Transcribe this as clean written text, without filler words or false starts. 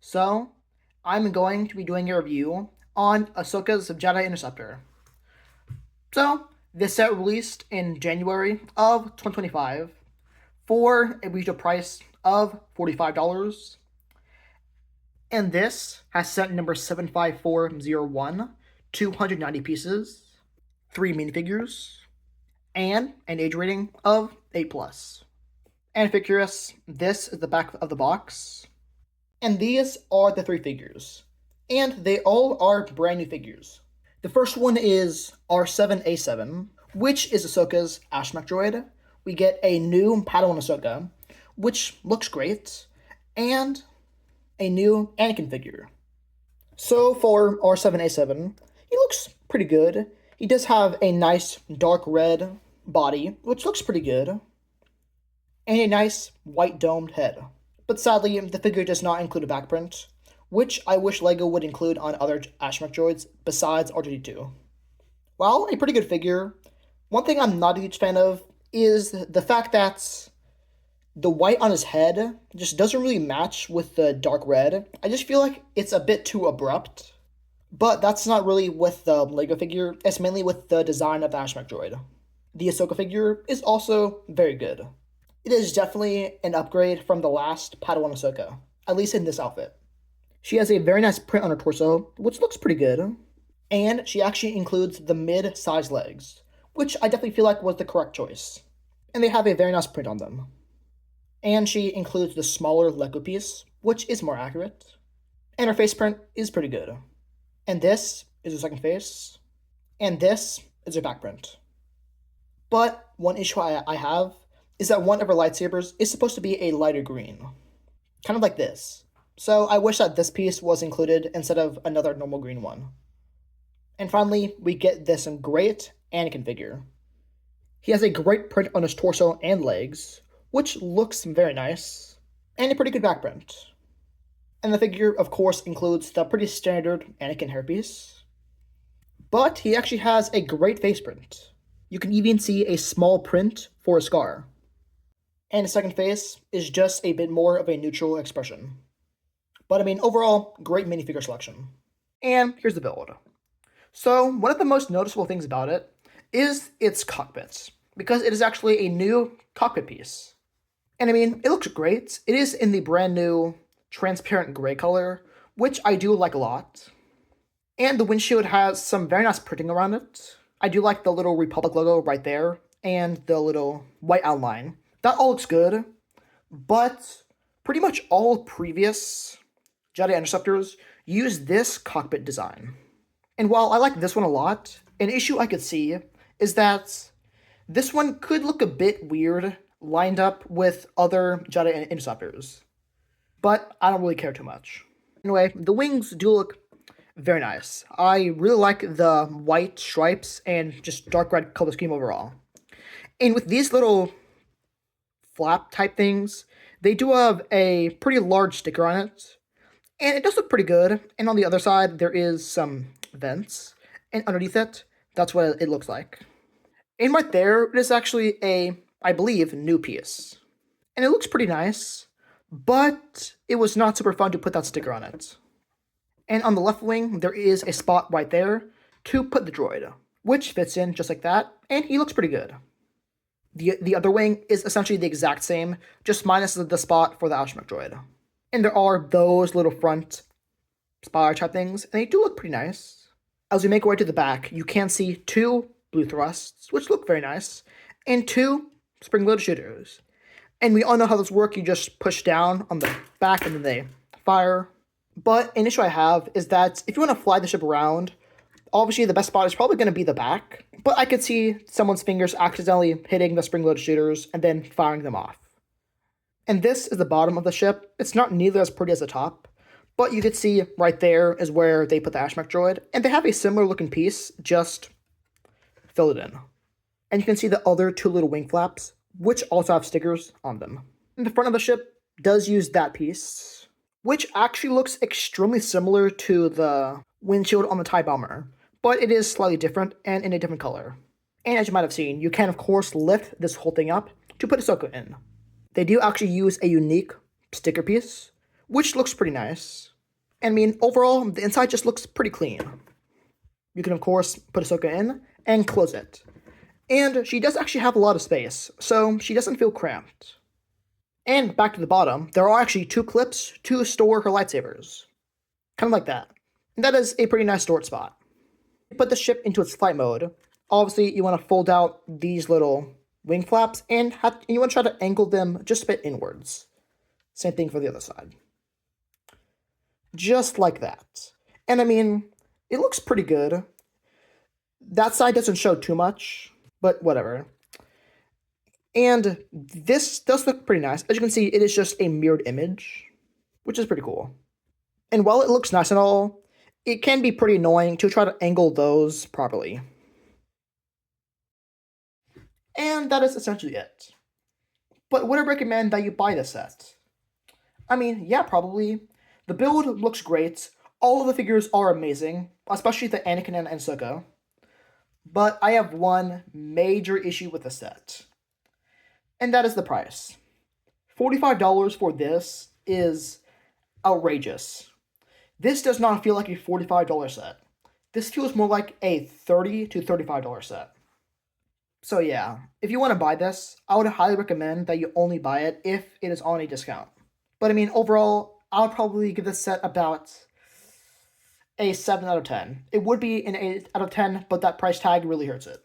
So, I'm going to be doing a review on Ahsoka's Jedi Interceptor. So, this set released in January of 2025 for a retail price of $45. And this has set number 75401, 290 pieces, 3 minifigures, and an age rating of 8+. And if you're curious, this is the back of the box. And these are the 3 figures. And they all are brand new figures. The first one is R7A7, which is Ahsoka's astromech droid. We get a new Padawan Ahsoka, which looks great, and a new Anakin figure. So for R7A7, he looks pretty good. He does have a nice dark red body, which looks pretty good, and a nice white domed head. But sadly, the figure does not include a backprint, which I wish LEGO would include on other astromech droids besides R2-D2. While a pretty good figure, one thing I'm not a huge fan of is the fact that the white on his head just doesn't really match with the dark red. I just feel like it's a bit too abrupt. But that's not really with the LEGO figure, it's mainly with the design of the astromech droid. The Ahsoka figure is also very good. It is definitely an upgrade from the last Padawan Ahsoka, at least in this outfit. She has a very nice print on her torso, which looks pretty good. And she actually includes the mid-size legs, which I definitely feel like was the correct choice. And they have a very nice print on them. And she includes the smaller Lego piece, which is more accurate. And her face print is pretty good. And this is her second face. And this is her back print. But one issue I have is that one of her lightsabers is supposed to be a lighter green. Kind of like this. So I wish that this piece was included instead of another normal green one. And finally, we get this great Anakin figure. He has a great print on his torso and legs, which looks very nice, and a pretty good back print. And the figure, of course, includes the pretty standard Anakin hairpiece. But he actually has a great face print. You can even see a small print for a scar. And his second face is just a bit more of a neutral expression. But I mean, overall, great minifigure selection. And here's the build. So, one of the most noticeable things about it is its cockpit, because it is actually a new cockpit piece. And I mean, it looks great. It is in the brand new transparent gray color, which I do like a lot. And the windshield has some very nice printing around it. I do like the little Republic logo right there, and the little white outline. That all looks good, but pretty much all previous Jedi Interceptors use this cockpit design. And while I like this one a lot, an issue I could see is that this one could look a bit weird lined up with other Jedi Interceptors. But I don't really care too much. Anyway, the wings do look very nice. I really like the white stripes and just dark red color scheme overall. And with these little flap type things, they do have a pretty large sticker on it. And it does look pretty good. And on the other side, there is some vents. And underneath it, that's what it looks like. And right there, it is actually a, I believe, new piece. And it looks pretty nice, but it was not super fun to put that sticker on it. And on the left wing, there is a spot right there to put the droid, which fits in just like that, and he looks pretty good. The other wing is essentially the exact same, just minus the spot for the astromech droid. And there are those little front spire type things, and they do look pretty nice. As we make our way to the back, you can see 2 blue thrusts, which look very nice, and 2 spring-loaded shooters. And we all know how those work. You just push down on the back and then they fire. But an issue I have is that if you want to fly the ship around, obviously the best spot is probably going to be the back. But I could see someone's fingers accidentally hitting the spring-loaded shooters and then firing them off. And this is the bottom of the ship. It's not nearly as pretty as the top, but you could see right there is where they put the astromech droid. And they have a similar looking piece, just fill it in. And you can see the other 2 little wing flaps, which also have stickers on them. And the front of the ship does use that piece, which actually looks extremely similar to the windshield on the TIE Bomber, but it is slightly different and in a different color. And as you might have seen, you can of course lift this whole thing up to put Ahsoka in. They do actually use a unique sticker piece, which looks pretty nice. And I mean, overall, the inside just looks pretty clean. You can, of course, put Ahsoka in and close it. And she does actually have a lot of space, so she doesn't feel cramped. And back to the bottom, there are actually 2 clips to store her lightsabers. Kind of like that. And that is a pretty nice storage spot. Put the ship into its flight mode. Obviously, you want to fold out these little wing flaps, and you want to try to angle them just a bit inwards. Same thing for the other side. Just like that. And I mean, it looks pretty good. That side doesn't show too much, but whatever. And this does look pretty nice. As you can see, it is just a mirrored image, which is pretty cool. And while it looks nice and all, it can be pretty annoying to try to angle those properly. And that is essentially it. But would I recommend that you buy this set? I mean, yeah, probably. The build looks great. All of the figures are amazing, especially the Anakin and Ahsoka. But I have one major issue with the set. And that is the price. $45 for this is outrageous. This does not feel like a $45 set. This feels more like a $30 to $35 set. So yeah, if you want to buy this, I would highly recommend that you only buy it if it is on a discount. But I mean, overall, I would probably give this set about a 7 out of 10. It would be an 8 out of 10, but that price tag really hurts it.